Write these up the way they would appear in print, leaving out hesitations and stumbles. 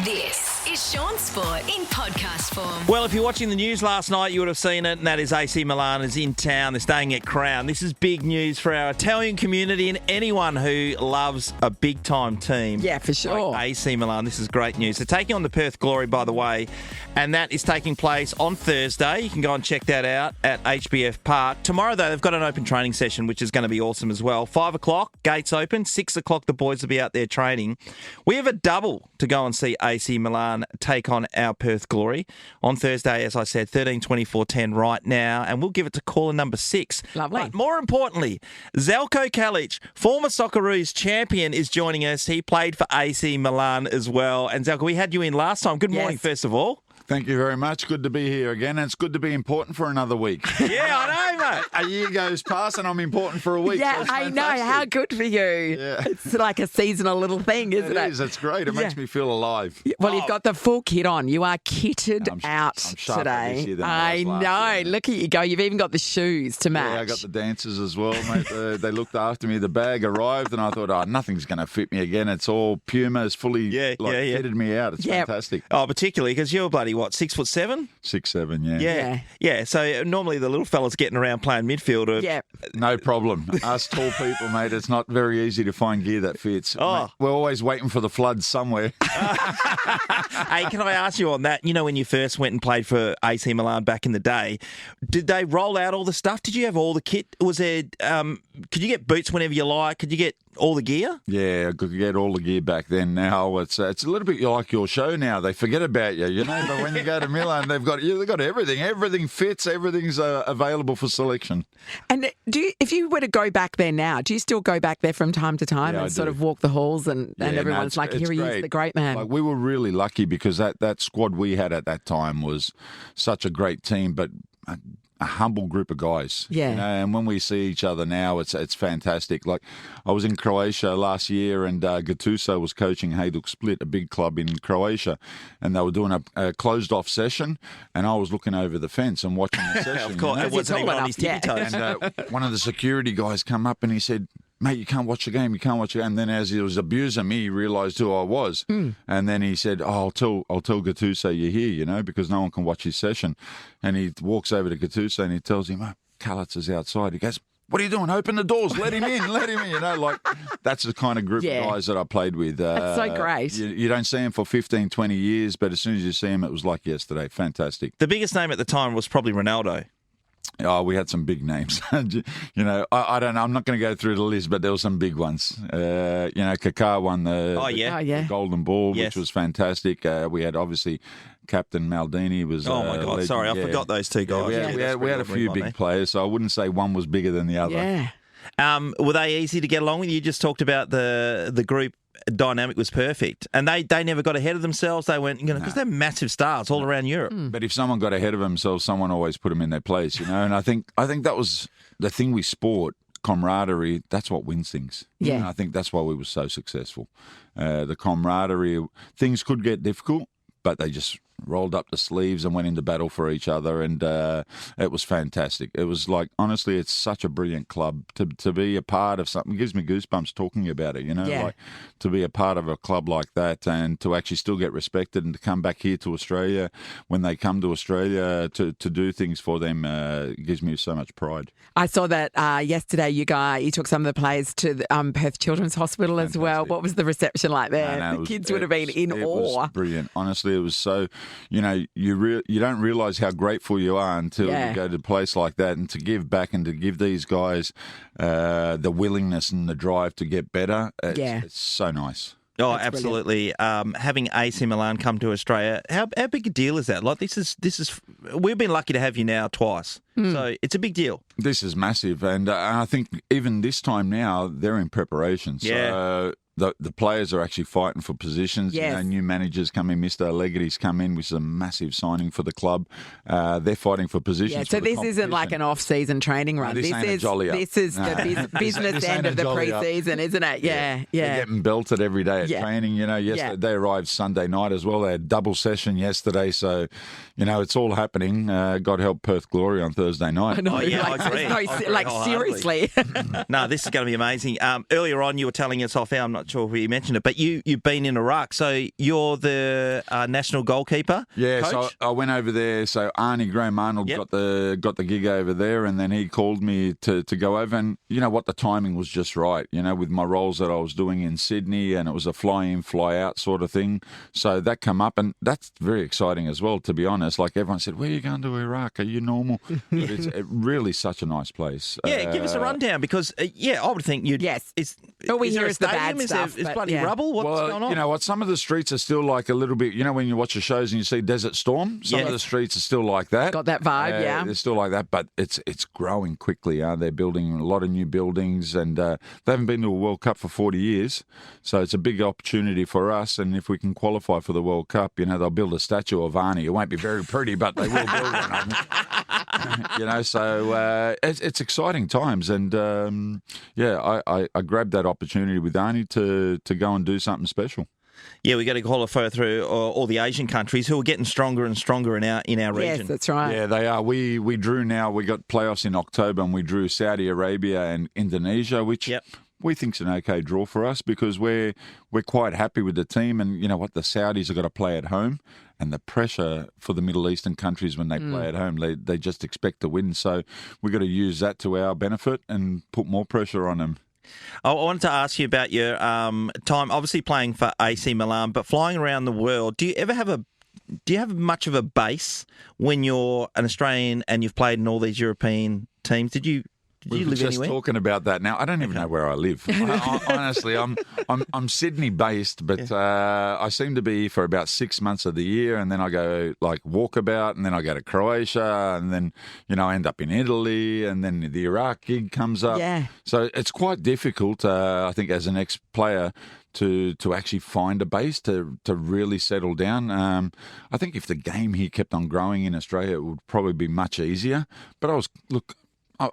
This is Shaun Sport in podcast form. Well, if you're watching the news last night, you would have seen it, and that is AC Milan is in town. They're staying at Crown. This is big news for our Italian community and anyone who loves a big-time team. Yeah, for sure. Like AC Milan. This is great news. They're taking on the Perth Glory, by the way, and that is taking place on Thursday. You can go and check that out at HBF Park. Tomorrow, though, they've got an open training session, which is going to be awesome as well. 5 o'clock, gates open. 6 o'clock, the boys will be out there training. We have a double to go and see AC Milan take on our Perth Glory on Thursday, as I said, 13:24:10 right now, and we'll give it to caller number 6. Lovely. But more importantly, Zeljko Kalac, former Socceroos champion, is joining us. He played for AC Milan as well. And Zeljko, we had you in last time. Good morning, first of all. Thank you very much. Good to be here again. And it's good to be important for another week. Yeah, I know, mate. A year goes past and I'm important for a week. Yeah, so it's I know. fantastic. How good for you. Yeah. It's like a seasonal little thing, isn't it? It is. It's great. It makes me feel alive. Well, you've got the full kit on. You are kitted I'm out sharper today. this year than I was last year. Look at you go. You've even got the shoes to match. Yeah, I got the dancers as well, mate. They looked after me. The bag arrived and I thought, nothing's going to fit me again. It's all Puma. It's fully fitted me out. It's fantastic. Oh, particularly because you're bloody, 6'7"? 6'7", yeah. Yeah. So normally the little fellas getting around playing midfield. Yeah. No problem. Us tall people, mate, it's not very easy to find gear that fits. Oh. Mate, we're always waiting for the floods somewhere. Hey, can I ask you on that? You know, when you first went and played for AC Milan back in the day, did they roll out all the stuff? Did you have all the kit? Was there? Could you get boots whenever you like? Could you get all the gear? Yeah, I could get all the gear back then. Now it's a little bit like your show now. They forget about you, you know. But when you go to Milan, they've got everything. Everything fits. Everything's available for selection. And if you were to go back there now, do you still go back there from time to time and sort of walk the halls and everyone's like, here he is, the great man? Like, we were really lucky because that squad we had at that time was such a great team, but a humble group of guys. Yeah. You know, and when we see each other now, it's fantastic. Like, I was in Croatia last year and Gattuso was coaching Hajduk Split, a big club in Croatia, and they were doing a closed-off session, and I was looking over the fence and watching the session. Of course, you know? it wasn't even on his tippy toes. And one of the security guys come up and he said, mate, you can't watch the game. You can't watch the game. And then as he was abusing me, he realised who I was. And then he said, I'll tell Gattuso you're here, you know, because no one can watch his session. And he walks over to Gattuso and he tells him, Kalac is outside. He goes, what are you doing? Open the doors. Let him in. Let him in. You know, like, that's the kind of group of guys that I played with. That's so great. You don't see him for 15, 20 years, but as soon as you see him, it was like yesterday. Fantastic. The biggest name at the time was probably Ronaldo. Oh, we had some big names. You know, I don't know. I'm not going to go through the list, but there were some big ones. You know, Kaká won the Golden Ball, which was fantastic. We had, obviously, Captain Maldini was. Oh, my God. legend. Sorry, I forgot those two guys. We had a few big players, so I wouldn't say one was bigger than the other. Yeah. Were they easy to get along with? You just talked about the group dynamic was perfect, and they never got ahead of themselves. They went, because they're massive stars all around Europe. But if someone got ahead of themselves, someone always put them in their place, you know. And I think that was the thing with sport, camaraderie. That's what wins things. Yeah. And I think that's why we were so successful. The camaraderie. Things could get difficult, but they just rolled up the sleeves and went into battle for each other, and it was fantastic. It was like, honestly, it's such a brilliant club to be a part of something. It gives me goosebumps talking about it, you know, like to be a part of a club like that and to actually still get respected and to come back here to Australia when they come to Australia to do things for them gives me so much pride. I saw that yesterday you took some of the players to the Perth Children's Hospital as well. What was the reception like there? The kids would have been in awe. It was brilliant. Honestly, it was so... You know, you don't realise how grateful you are until you go to a place like that, and to give back and to give these guys the willingness and the drive to get better. It's so nice. Oh, That's absolutely. Having AC Milan come to Australia, how big a deal is that? Like, this is we've been lucky to have you now twice, so it's a big deal. This is massive, and I think even this time now they're in preparation. So the players are actually fighting for positions. Yes. You know, new managers come in. Mr. Allegri's come in, which is a massive signing for the club. They're fighting for positions. Yeah, so this isn't like an off-season training run. No, this is the business end of the pre-season, isn't it? Yeah. They're getting belted every day at training. You know, yesterday they arrived Sunday night as well. They had double session yesterday. So, you know, it's all happening. God help Perth Glory on Thursday night. No, I agree. Seriously. No, this is going to be amazing. Earlier on, you were telling us off air, I'm not not sure if you mentioned it, but you've been in Iraq, so you're the national goalkeeper. Yeah, coach? so I went over there. So Graham Arnold got the gig over there, and then he called me to go over. And you know what, the timing was just right. You know, with my roles that I was doing in Sydney, and it was a fly in, fly out sort of thing. So that come up, and that's very exciting as well. To be honest, like everyone said, "Where are you going to Iraq? Are you normal?" But it's really such a nice place. Yeah, give us a rundown because I would think you'd. Yes. All we hear is the bad stuff. Is bloody rubble? What's going on? You know what? Some of the streets are still like a little bit. You know when you watch the shows and you see Desert Storm, some of the streets are still like that. Got that vibe, yeah. They're still like that, but it's growing quickly. They're building a lot of new buildings, and they haven't been to a World Cup for 40 years, so it's a big opportunity for us. And if we can qualify for the World Cup, you know they'll build a statue of Arnie. It won't be very pretty, but they will build one. You know, so it's exciting times, and I grabbed that opportunity with Arnie to go and do something special. Yeah, we got to qualify through all the Asian countries who are getting stronger and stronger in our region. Yes, that's right. Yeah, they are. We drew now. We got playoffs in October, and we drew Saudi Arabia and Indonesia, which we think's an okay draw for us because we're quite happy with the team. And you know what, the Saudis have got to play at home, and the pressure for the Middle Eastern countries when they play at home, they just expect to win. So we've got to use that to our benefit and put more pressure on them. I wanted to ask you about your time, obviously playing for AC Milan, but flying around the world. Do you have much of a base when you're an Australian and you've played in all these European teams? Did you live just anywhere? Talking about that now. I don't even know where I live. Honestly, I'm Sydney based, but I seem to be for about 6 months of the year, and then I go like walkabout, and then I go to Croatia, and then I end up in Italy, and then the Iraq gig comes up. Yeah. So it's quite difficult, I think, as an ex-player to actually find a base to really settle down. I think if the game here kept on growing in Australia, it would probably be much easier. But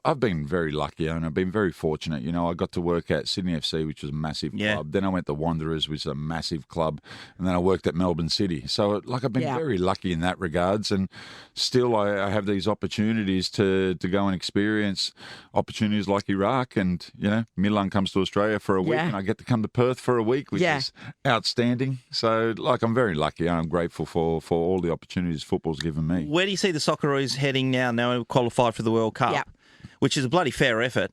I've been very lucky and I've been very fortunate. You know, I got to work at Sydney FC, which was a massive club. Then I went to Wanderers, which is a massive club. And then I worked at Melbourne City. So, I've been very lucky in that regards. And still, I have these opportunities to go and experience opportunities like Iraq. And, Milan comes to Australia for a week and I get to come to Perth for a week, which is outstanding. So, I'm very lucky and I'm grateful for all the opportunities football's given me. Where do you see the Socceroos heading now we've qualified for the World Cup? Yeah. Which is a bloody fair effort.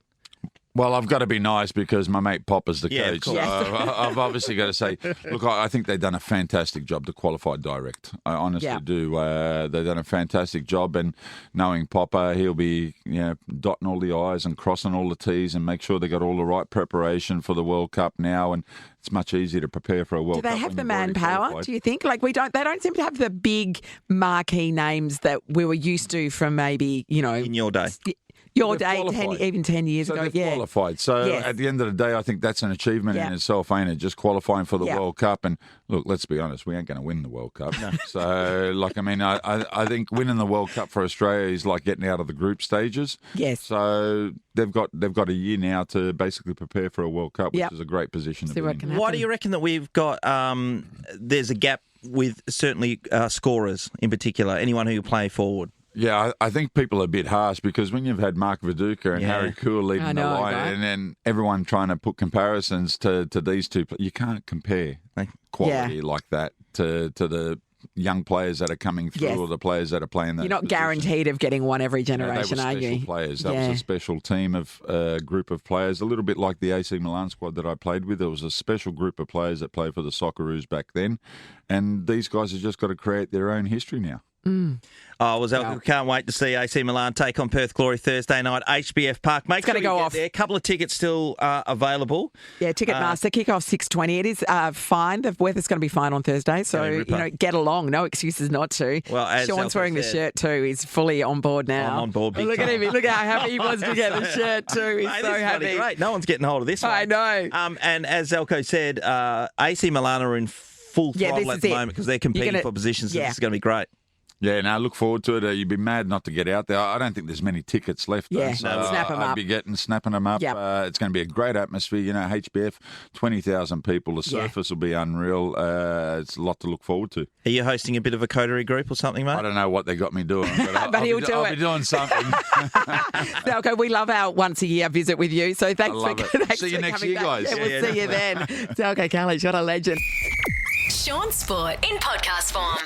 Well, I've got to be nice because my mate Popper's the coach. So Yes. I've obviously got to say, look, I think they've done a fantastic job to qualify direct. I honestly do. They've done a fantastic job, and knowing Popper, he'll be dotting all the I's and crossing all the T's and make sure they got all the right preparation for the World Cup now. And it's much easier to prepare for a World Cup. Do they have the manpower, do you think? They don't seem to have the big marquee names that we were used to from maybe, in your day. Your day, 10 years ago, they've qualified. So at the end of the day, I think that's an achievement in itself, ain't it? Just qualifying for the World Cup. And look, let's be honest, we ain't going to win the World Cup. No. So, I think winning the World Cup for Australia is like getting out of the group stages. Yes. So they've got a year now to basically prepare for a World Cup, which is a great position to be in. Why do you reckon that we've got? There's a gap with certainly scorers in particular. Anyone who play forward. Yeah, I think people are a bit harsh because when you've had Mark Viduka and Harry Kuehl leading the line and then everyone trying to put comparisons to these two, you can't compare quality like that to the young players that are coming through or the players that are playing that. You're not guaranteed of getting one every generation, are you? They were special players. That was a special team of group of players, a little bit like the AC Milan squad that I played with. There was a special group of players that played for the Socceroos back then, and these guys have just got to create their own history now. Oh, well, Zeljko, can't wait to see AC Milan take on Perth Glory Thursday night, HBF Park. Make sure you get there. A couple of tickets still available. Yeah, Ticketmaster, kick-off 6:20. It is fine. The weather's going to be fine on Thursday, so get along. No excuses not to. Well, as Shaun's wearing the shirt too. He's fully on board now. I'm on board. Look at him. Look how happy he was to get the shirt too. He's so happy. Great. No one's getting hold of this one. I know. And as Zeljko said, AC Milan are in full throttle at the moment because they're competing for positions. So this is going to be great. Yeah, no, look forward to it. You'd be mad not to get out there. I don't think there's many tickets left. Yeah, so snap 'em I'd up. be snapping them up. Yep. It's going to be a great atmosphere. HBF, 20,000 people. The surface will be unreal. It's a lot to look forward to. Are you hosting a bit of a coterie group or something, mate? I don't know what they got me doing, but, But he'll do I'll it. be doing something. Zeljko, we love our once-a-year visit with you, so thanks love for it. thanks See you for next coming year, back. guys. Yeah, we'll see you then. Zeljko Kalac, what a legend. Shaun Sport in podcast form.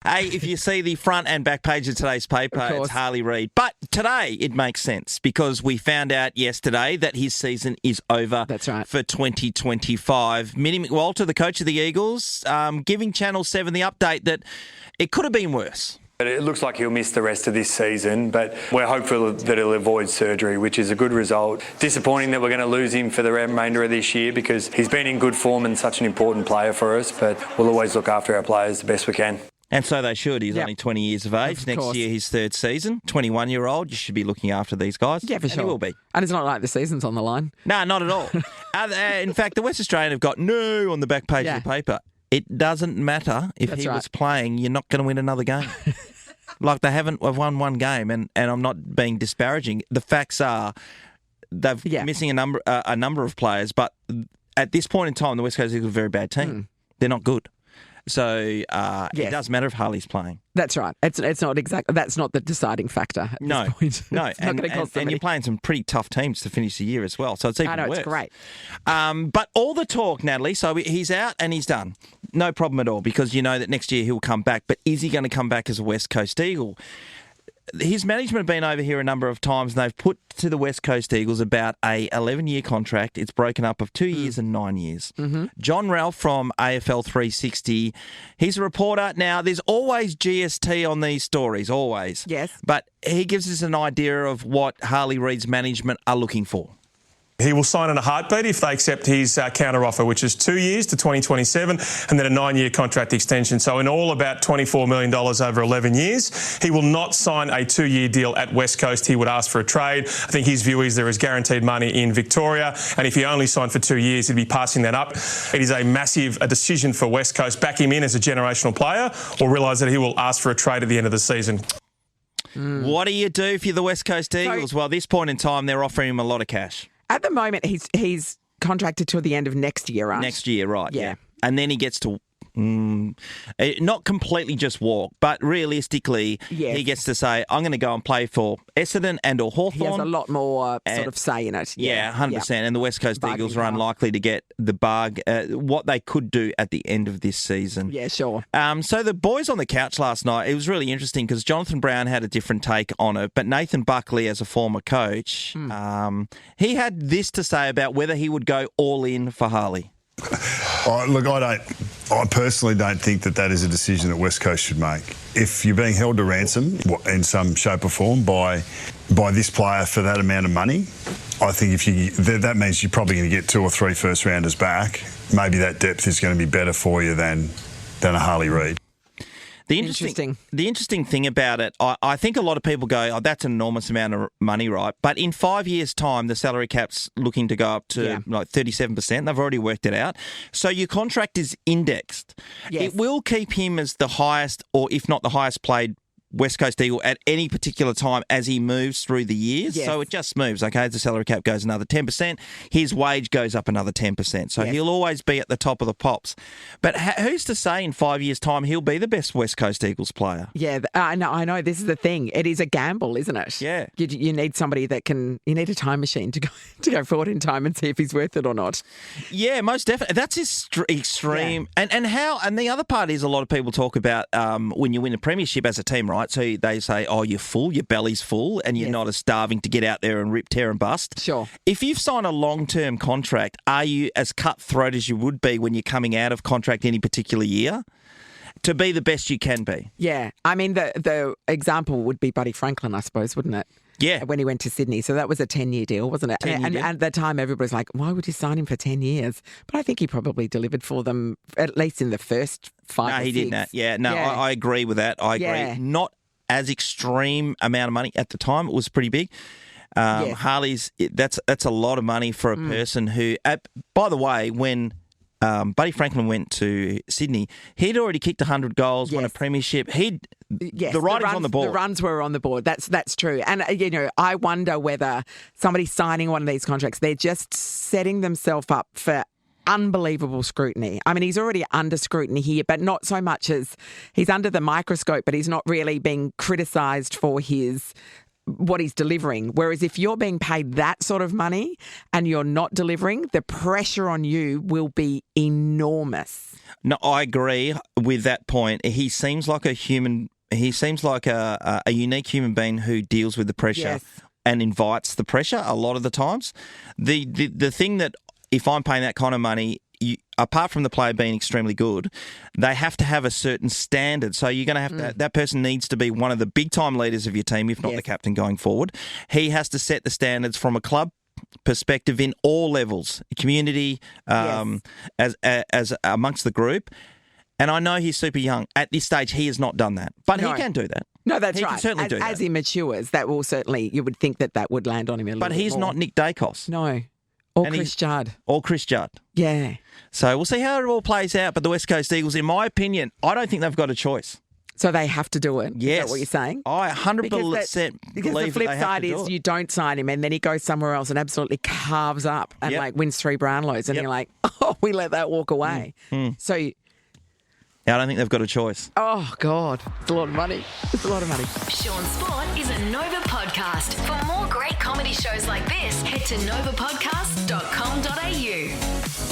Hey, if you see the front and back page of today's paper, it's Harley Reid. But today it makes sense because we found out yesterday that his season is over. That's right. For 2025. Minnie McWalter, the coach of the Eagles, giving Channel 7 the update that it could have been worse. It looks like he'll miss the rest of this season, but we're hopeful that he'll avoid surgery, which is a good result. Disappointing that we're going to lose him for the remainder of this year because he's been in good form and such an important player for us, but we'll always look after our players the best we can. And so they should. He's only 20 years of age. Next year, his third season. 21-year-old. You should be looking after these guys. Yeah, for sure. And he will be. And it's not like the season's on the line. No, not at all. In fact, the West Australian have got no on the back page of the paper. It doesn't matter if he was playing. You're not going to win another game. Like they haven't won one game, and I'm not being disparaging. The facts are they've missing a number of players, but at this point in time, the West Coast Eagles are a very bad team. They're not good. So it does matter if Harley's playing. That's right. It's not exactly. That's not the deciding factor at this point. No, It's not gonna cost and you're playing some pretty tough teams to finish the year as well. So it's even worse. It's great. But all the talk, Natalie. So he's out and he's done. No problem at all because you know that next year he'll come back. But is he going to come back as a West Coast Eagle? His management have been over here a number of times and they've put to the West Coast Eagles about a 11-year contract. It's broken up of 2 years and 9 years. Mm-hmm. John Ralph from AFL 360, he's a reporter. Now, there's always GST on these stories, always. Yes. But he gives us an idea of what Harley Reid's management are looking for. He will sign in a heartbeat if they accept his counter-offer, which is 2 years to 2027 and then a 9-year contract extension. So in all, about $24 million over 11 years. He will not sign a 2-year deal at West Coast. He would ask for a trade. I think his view is there is guaranteed money in Victoria, and if he only signed for 2 years, he'd be passing that up. It is a massive decision for West Coast. Back him in as a generational player or realise that he will ask for a trade at the end of the season. What do you do if you're the West Coast Eagles? Well, at this point in time, they're offering him a lot of cash. At the moment, he's contracted till the end of next year, right? Next year, right. Yeah. And then he gets to not completely just walk, but realistically, he gets to say, I'm going to go and play for Essendon and or Hawthorn. He has a lot more sort of say in it. Yeah, 100%. And the West Coast Bargaining Eagles are power. unlikely to get the bug, what they could do at the end of this season. Yeah, sure. So the boys on the couch last night, it was really interesting because Jonathan Brown had a different take on it, but Nathan Buckley, as a former coach, he had this to say about whether he would go all in for Harley. Look, I personally don't think that is a decision that West Coast should make. If you're being held to ransom in some shape or form by this player for that amount of money, I think that means you're probably going to get 2 or 3 first rounders back. Maybe that depth is going to be better for you than a Harley Reid. The interesting thing about it, I think a lot of people go, that's an enormous amount of money, right? But in 5 years' time, the salary cap's looking to go up to like 37%. They've already worked it out. So your contract is indexed. Yes. It will keep him as the highest, or if not the highest paid West Coast Eagle at any particular time as he moves through the years. Yes. So it just moves, okay? As the salary cap goes another 10%, his wage goes up another 10%. So he'll always be at the top of the pops. But who's to say in 5 years' time he'll be the best West Coast Eagles player? Yeah, I know. This is the thing. It is a gamble, isn't it? Yeah. You need somebody you need a time machine to go forward in time and see if he's worth it or not. Yeah, most definitely. That's extreme. Yeah. And the other part is a lot of people talk about when you win a premiership as a team, right? So they say, you're full, your belly's full, and you're not as starving to get out there and rip, tear and bust. Sure. If you've signed a long-term contract, are you as cutthroat as you would be when you're coming out of contract any particular year to be the best you can be? Yeah. I mean, the example would be Buddy Franklin, I suppose, wouldn't it? Yeah. When he went to Sydney. So that was a 10-year deal, wasn't it? And at the time, everybody was like, why would you sign him for 10 years? But I think he probably delivered for them, at least in the first 5 No, or 6. he didn't. Yeah, no, yeah. I agree with that. I agree. Yeah. Not as extreme amount of money at the time. It was pretty big. Harley's, that's a lot of money for a person who, by the way, when Buddy Franklin went to Sydney, he'd already kicked 100 goals, won a premiership. Yes, the writing's on the board. The runs were on the board. That's true. And, I wonder whether somebody signing one of these contracts, they're just setting themselves up for unbelievable scrutiny. I mean, he's already under scrutiny here, but not so much as he's under the microscope, but he's not really being criticised for what he's delivering. Whereas if you're being paid that sort of money and you're not delivering, the pressure on you will be enormous. No, I agree with that point. He seems like a human. He seems like a unique human being who deals with the pressure Yes. and invites the pressure a lot of the times. The thing that if I'm paying that kind of money, apart from the player being extremely good, they have to have a certain standard. So you're going to have to, that person needs to be one of the big time leaders of your team, if not the captain going forward. He has to set the standards from a club perspective in all levels, community, as amongst the group. And I know he's super young. At this stage, he has not done that. But he can do that. No, that's he right. Can certainly do that. As he matures, that will certainly, you would think that would land on him a little bit But he's more. not Nick Dacos. No. Or Chris Judd. Or Chris Judd. Yeah. So we'll see how it all plays out. But the West Coast Eagles, in my opinion, I don't think they've got a choice. So they have to do it? Yes. Is that what you're saying? I 100% Because the flip side is you don't sign him and then he goes somewhere else and absolutely carves up and wins 3 Brownlows and you're like, oh, we let that walk away. So... I don't think they've got a choice. Oh, God. It's a lot of money. It's a lot of money. Shaun Sport is a Nova podcast. For more great comedy shows like this, head to novapodcast.com.au.